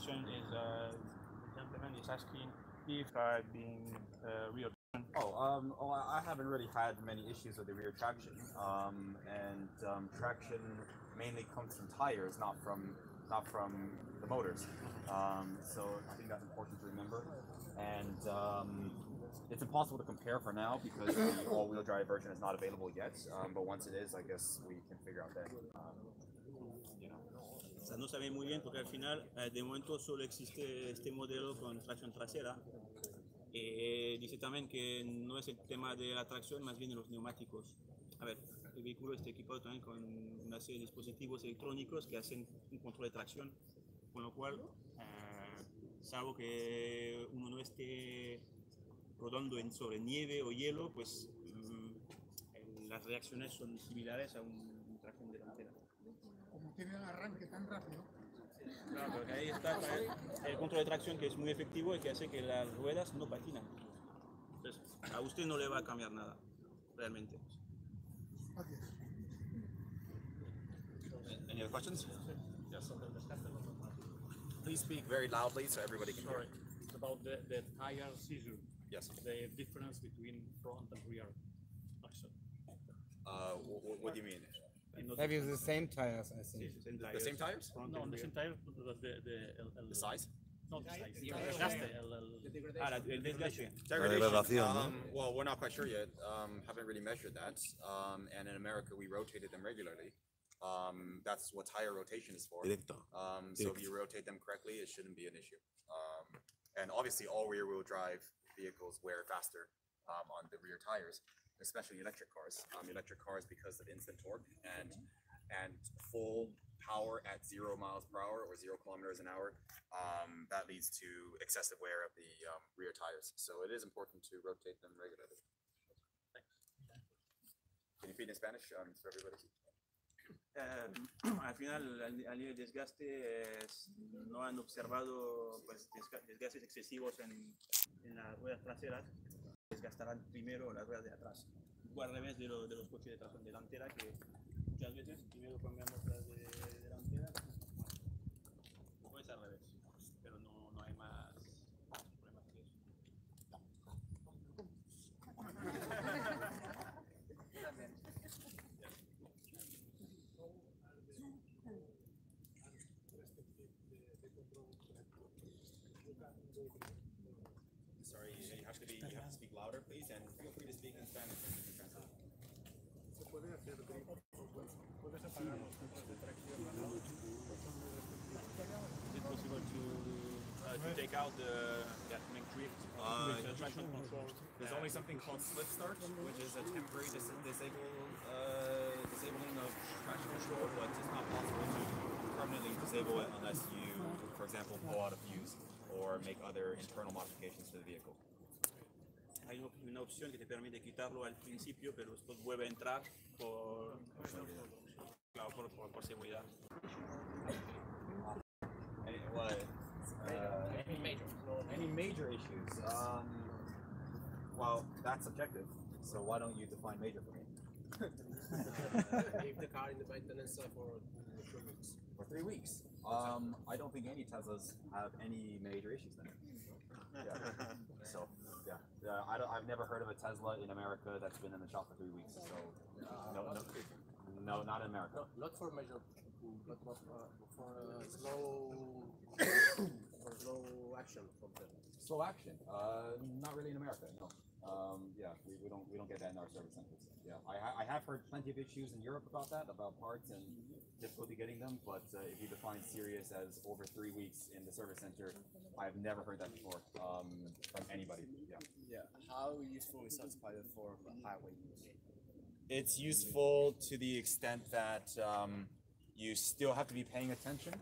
question is the gentleman is asking if I've been rear. Oh, I haven't really had many issues with the rear traction, and traction mainly comes from tires, not from the motors. So I think that's important to remember. And it's impossible to compare for now because the all-wheel drive version is not available yet. But once it is, I guess we can figure out that. O sea, no sabe muy bien porque al final, de momento solo existe este modelo con tracción trasera. Dice también que no es el tema de la tracción, más bien de los neumáticos. A ver, el vehículo está equipado también con una serie de dispositivos electrónicos que hacen un control de tracción, con lo cual, salvo que uno no esté rodando sobre nieve o hielo, pues las reacciones son similares a una tracción delantera. Como tiene el arranque tan rápido. Claro, porque ahí está el control de tracción que es muy efectivo y que hace que las ruedas no patinan. Entonces, a usted no le va a cambiar nada, realmente. Any other questions? Yes. Please speak very loudly so everybody can hear. It's about the tire scissor. Yes. The difference between front and rear traction. What do you mean? Maybe it's the same tires, I think. The same tires? No, the same tire. The size? No, the size. El desgaste. Degradation. Well, we're not quite sure yet. Haven't really measured that. And in America, we rotated them regularly. That's what tire rotation is for. Directo. So if you rotate them correctly, it shouldn't be an issue. And obviously, all rear-wheel drive vehicles wear faster on the rear tires, especially electric cars. Electric cars, because of instant torque and full power at 0 miles per hour or 0 kilometers an hour, that leads to excessive wear of the rear tires. So it is important to rotate them regularly. Thanks. Can you repeat in Spanish for everybody? Al final, al nivel de desgaste, no han observado pues, desgastes excesivos en las ruedas traseras. Desgastarán primero las ruedas de atrás. O al revés de los coches de tracción delantera, que muchas veces primero cambiamos las de delantera, pues al revés. Pero no hay más problemas que eso. Sorry, you have to speak louder, please, and feel free to speak in Spanish. Is it possible to take out that make drift with traction control? There's only something called slip start, which is a temporary disabling of traction control, but it's not possible to permanently disable it unless you, for example, pull out a fuse or make other internal modifications to the vehicle. Hay una opción que te permite quitarlo al principio, pero después vuelve a entrar por seguridad. Any major issues? Well, that's subjective. So why don't you define major for me? Leave the car in the maintenance for 3 weeks. For 3 weeks? I don't think any Teslas have any major issues then. Yeah. So, yeah. I've never heard of a Tesla in America that's been in the shop for 3 weeks. So, no, not in America. Not for major, but for slow action from them. Slow action? Not really in America. No. Yeah, we don't get that in our service centers. Yeah, I have heard plenty of issues in Europe about that, about parts and difficulty getting them. But if you define serious as over 3 weeks in the service center, I've never heard that before from anybody. Yeah. Yeah. How useful is Autopilot for highway use? It's useful to the extent that you still have to be paying attention,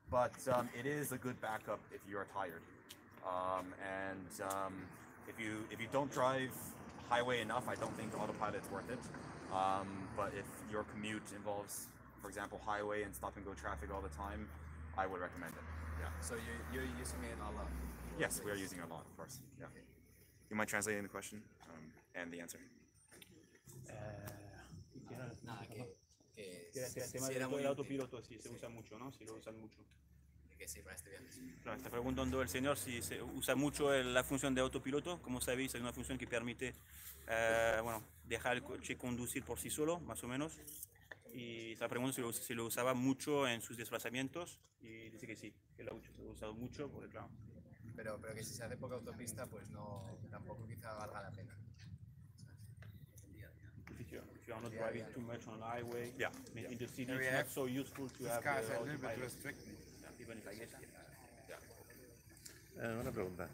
but it is a good backup if you are tired. If you don't drive highway enough, I don't think Autopilot's worth it. But if your commute involves, for example, highway and stop and go traffic all the time, I would recommend it. Yeah. So you're using it a lot? Yes, we are using it a lot, of course. Yeah. You mind translating the question and the answer? El tema del autopiloto, sí, se usa mucho, ¿no? Sí, lo usan mucho. que sí para este viaje. Claro, está preguntando el señor si se usa mucho la función de autopiloto. Como sabéis, hay una función que permite bueno, dejar el coche conducir por sí solo, más o menos. Y está preguntando si lo usaba mucho en sus desplazamientos. Y dice que sí, que lo ha usado mucho, porque claro. Pero que si se hace poca autopista, pues no, tampoco quizá valga la pena. If you are not driving too much on the highway, yeah, in the city we it's not have so useful to These have cars are a little bit autopilot. restricted. Even if I guess. Una pregunta.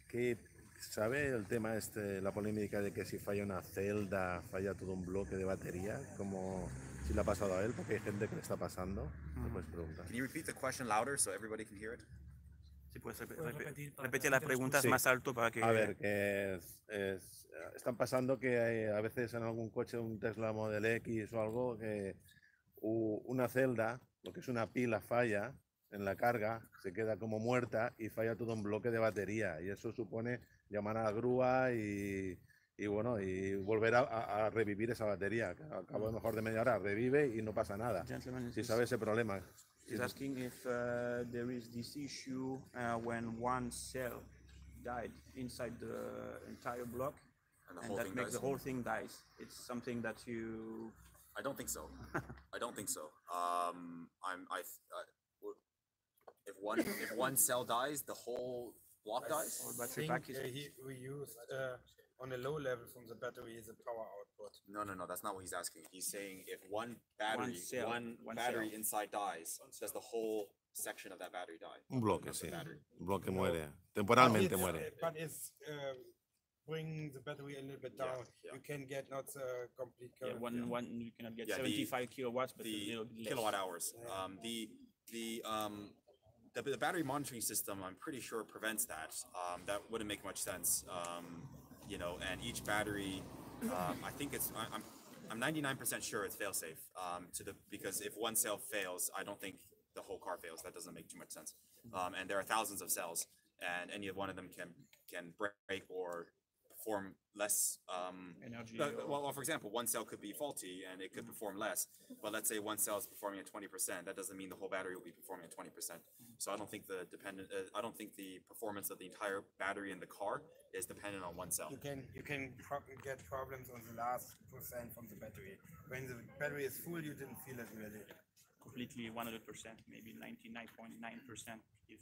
¿Qué sabe el tema la polémica de que si falla una celda, falla todo un bloque de batería? Como si le ha pasado a él, porque hay gente que le está pasando. ¿Me puedes preguntar? Can you repeat the question louder so everybody can hear it? Si puedes repetir las preguntas Sí. más alto para que... A ver, que están pasando que a veces en algún coche, un Tesla Model X o algo, que una celda, lo que es una pila, falla en la carga, se queda como muerta y falla todo un bloque de batería. Y eso supone llamar a la grúa y bueno, y volver a revivir esa batería. Al cabo de mejor de media hora revive y no pasa nada. Si sabe ese problema. He's asking if there is this issue when one cell died inside the entire block, And the and whole that thing makes dies? the whole thing dies. It's something that you... I don't think so. I don't think so. If one cell dies, the whole block dies. Or battery pack is... we used on a low level from the battery the power output. No, that's not what he's asking. He's saying if one battery, cell, one one battery cell. inside dies, does the whole section of that battery die? Un bloque, Of the sí. battery. Un bloque muere. Temporalmente muere. But it's bring the battery a little bit down. Yeah. You can get not complete Yeah, current. one you cannot get Yeah, 75 kilowatts, but a The little bit less. kilowatt hours. The battery monitoring system, I'm pretty sure prevents that. That wouldn't make much sense. You know, and each battery, I think I'm 99% sure it's fail-safe. Because if one cell fails, I don't think the whole car fails. That doesn't make too much sense. And there are thousands of cells, and any one of them can break or perform less Energy. well, for example, one cell could be faulty and it could perform less, but let's say one cell is performing at 20%. That doesn't mean the whole battery will be performing at 20%. So I don't think I don't think the performance of the entire battery in the car is dependent on one cell. You can get problems on the last percent from the battery. When the battery is full, you didn't feel it really. Completely 100%, maybe 99.9%. If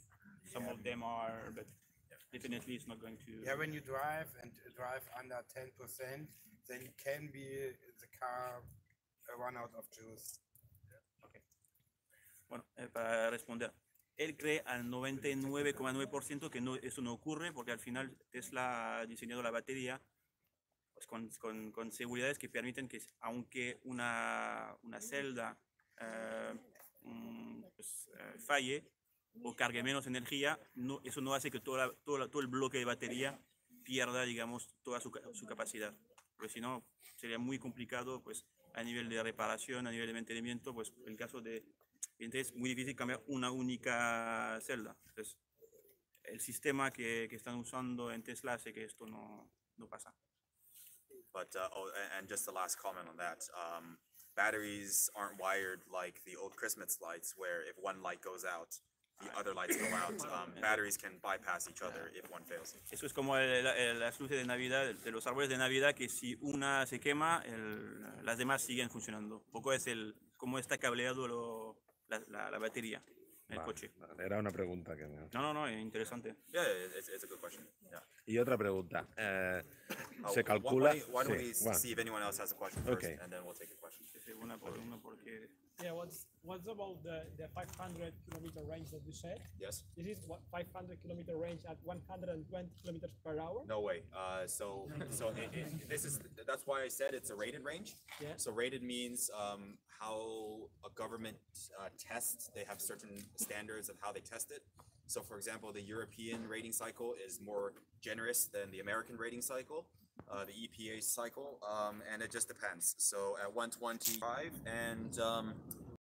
some of them are, but definitely it's not going to. Yeah, when you drive under 10%, then it can be the car run out of juice. Okay. Bueno, para responder, él cree al 99,9% que eso no ocurre porque al final Tesla ha diseñado la batería pues, con seguridades que permiten que aunque una celda falle o cargue menos energía, eso no hace que todo el bloque de batería pierda, digamos, toda su capacidad. Porque si no, sería muy complicado, pues, a nivel de reparación, a nivel de mantenimiento, pues, en el caso de... Entonces, es muy difícil cambiar una única celda. Entonces, el sistema que están usando en Tesla hace que esto no pasa. But and just the last comment on that. Batteries aren't wired like the old Christmas lights, where if one light goes out, the other lights go out. Batteries can bypass each other if one fails. Eso es como las luces de Navidad, de los árboles de Navidad, que si una se quema, las demás siguen funcionando. Un poco es cómo está cableado la batería en el coche. Era una pregunta que me... No, es interesante. Yeah, it's a good question. Yeah. Y otra pregunta. Se calcula... Why don't Sí, we bueno. see if anyone else has a question first, Okay. and then we'll take a question. Una por uno porque... Yeah, what's about the 500 kilometer range that you said? Yes. This is what 500 kilometer range at 120 kilometers per hour? No way. That's why I said it's a rated range. Yeah. So rated means how a government tests. They have certain standards of how they test it. So, for example, the European rating cycle is more generous than the American rating cycle, the EPA cycle, and it just depends. So at 125, and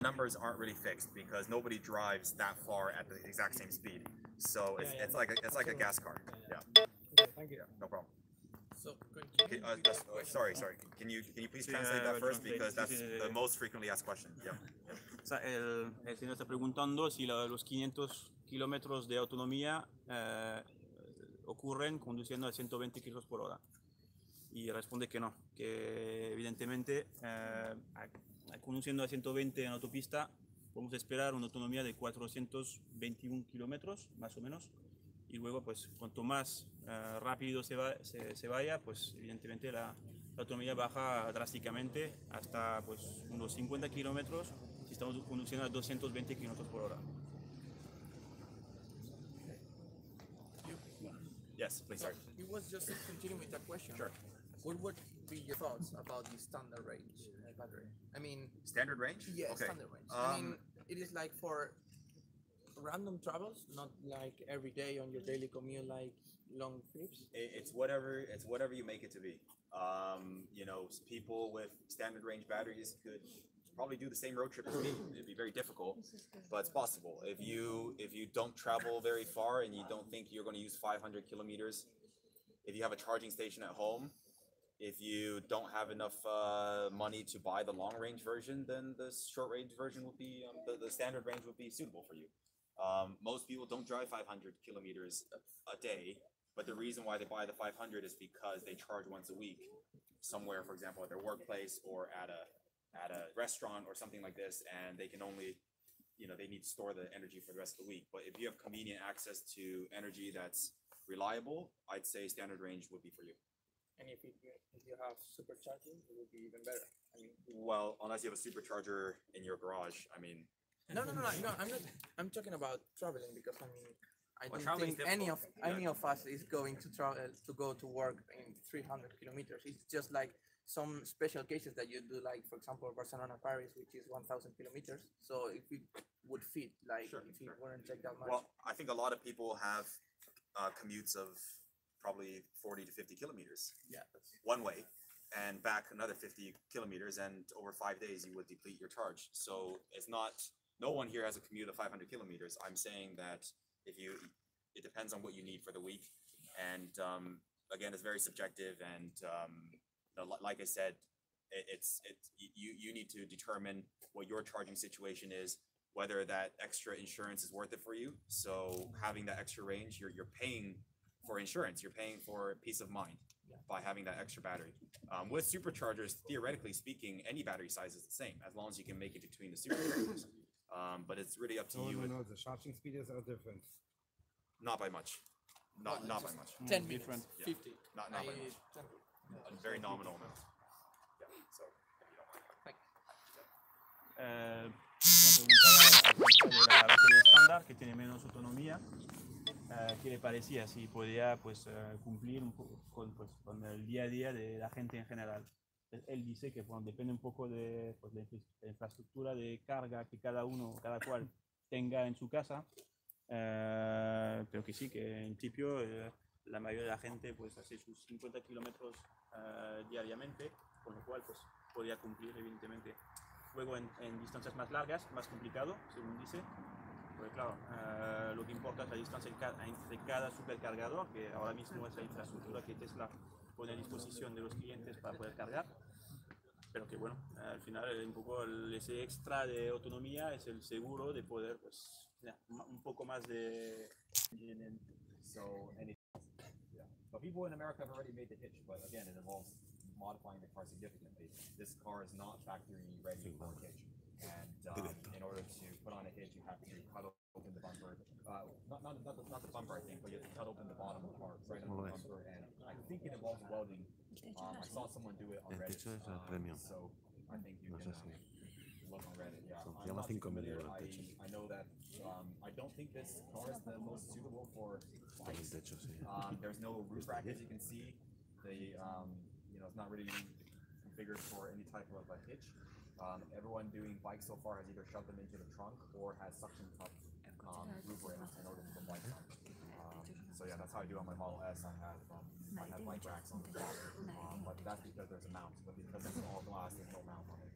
numbers aren't really fixed because nobody drives that far at the exact same speed. So it's like a gas car. Yeah. Okay, thank you. Yeah, no problem. So Okay, sorry. Can you please Sí, translate that first translate. because Sí, that's sí, sí. the most frequently asked question. Yeah. O sea, el señor está preguntando si los 500 kilómetros de autonomía ocurren conduciendo a 120 kilómetros por hora. Y responde que no, que evidentemente conduciendo a 120 en autopista podemos esperar una autonomía de 421 kilómetros más o menos. Y luego, pues, cuanto más rápido se vaya, pues evidentemente la autonomía baja drásticamente hasta pues unos 50 kilómetros si estamos conduciendo a 220 kilómetros por hora. Yes, please. Sorry. it was just to continue with that question. Sure. What would be your thoughts about the standard range battery? I mean, Standard range? yeah, Okay. standard range. I mean, it is like for random travels, not like every day on your daily commute, like long trips. It's whatever you make it to be. You know, people with standard range batteries could probably do the same road trip as me. It'd be very difficult, but it's possible. If you don't travel very far and you don't think you're going to use 500 kilometers, if you have a charging station at home, if you don't have enough money to buy the long range version, then the short range version will be the standard range would be suitable for you. Most people don't drive 500 kilometers a day, but the reason why they buy the 500 is because they charge once a week somewhere, for example, at their workplace or at a restaurant or something like this, and they can only, you know, they need to store the energy for the rest of the week. But if you have convenient access to energy that's reliable, I'd say standard range would be for you. And if you have supercharging, it would be even better. I mean, Well, unless you have a supercharger in your garage, I mean, no. I'm not. I'm talking about traveling because I mean, I Well, don't traveling think is any of us is going to travel to go to work in 300 kilometers. It's just like some special cases that you do, like for example, Barcelona, Paris, which is 1,000 kilometers. So if it would fit, like Sure, if it sure. wouldn't take that much. well, I think a lot of people have commutes of probably 40 to 50 kilometers yeah, that's one way and back another 50 kilometers, and over 5 days you would deplete your charge. So it's not, no one here has a commute of 500 kilometers. I'm saying that it depends on what you need for the week. And again, it's very subjective. And like I said, you need to determine what your charging situation is, whether that extra insurance is worth it for you. So having that extra range, you're paying for insurance, you're paying for peace of mind by having that extra battery. With superchargers, theoretically speaking, any battery size is the same as long as you can make it between the superchargers. But it's really up to you. No, the charging speeds are different. Not by much. Not by much. 10 minutes, different. 50. Not by much. 10. A very nominal amount. Yeah. So if you don't mind. Preguntaba acerca de la batería estándar que tiene menos autonomía. ¿Qué le parecía? Si podía pues, cumplir un poco con el día a día de la gente en general. Él dice que bueno, depende un poco de pues, la infraestructura de carga que cada cual tenga en su casa, pero que sí, que en principio la mayoría de la gente pues hace sus 50 kilómetros diariamente, con lo cual pues podría cumplir evidentemente. Luego en distancias más largas, más complicado, según dice, porque claro, lo que importa es la distancia entre cada supercargador, que ahora mismo es la infraestructura que Tesla pone a disposición de los clientes para poder cargar, pero que bueno, al final un poco ese extra de autonomía es el seguro de poder pues un poco más de... So, but people in America have already made the hitch, but again, it involves modifying the car significantly. This car is not factory ready for a hitch, and in order to put on a hitch, you have to cut open the bumper. Not the bumper, I think, but you have to cut open the bottom of the car, right under the bumper, and I think it involves welding. I saw someone do it on Reddit, so I think you can look on Reddit. Yeah, I'm not familiar. I know that I don't think this car is the most suitable for bikes. There's no roof rack, as you can see. It's not really configured for any type of a hitch. Everyone doing bikes so far has either shoved them into the trunk or has suction cup roof rails in order to put bikes on. So yeah, that's how I do on my Model S. I have bike racks on the top, but that's because there's a mount. But because it's all glass, there's no mount on it.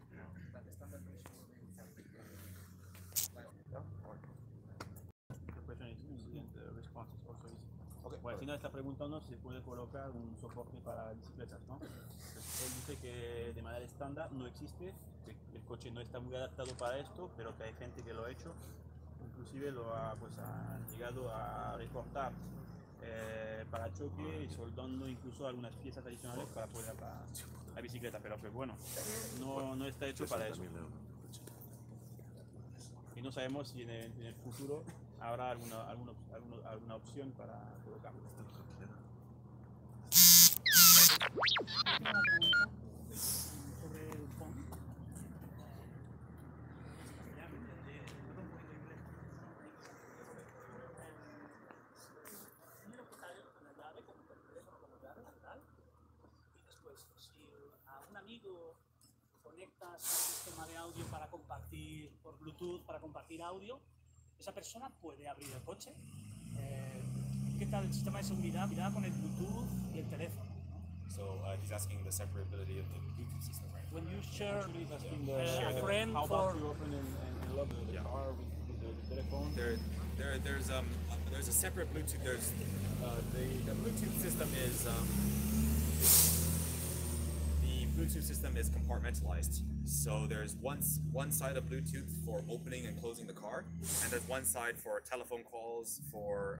The question is easy and the response is also easy. Okay. Well, I final está preguntando si se puede colocar un soporte para bicicletas, ¿no? Entonces, él dice que de manera estándar no existe, que el coche no está muy adaptado para esto, pero que hay gente que lo ha hecho, inclusive ha llegado a recortar para choque y soldando incluso algunas piezas adicionales para poder la bicicleta, pero que bueno, no está hecho para eso. Y no sabemos si en el futuro habrá alguna opción para colocarlo. Tengo una pregunta sobre el phone. Después, si a un amigo conectas al sistema de audio para compartir por Bluetooth, para compartir audio, esa persona puede abrir el coche. ¿Qué tal el sistema de seguridad con el Bluetooth y el teléfono? So he's asking the separability of the Bluetooth system, right? When you share Actually, he's asking a friend how for about you open and lock the Yeah. car with the telephone? There's a separate Bluetooth. There's the Bluetooth system is the Bluetooth system is compartmentalized. So there's one side of Bluetooth for opening and closing the car, and there's one side for telephone calls, for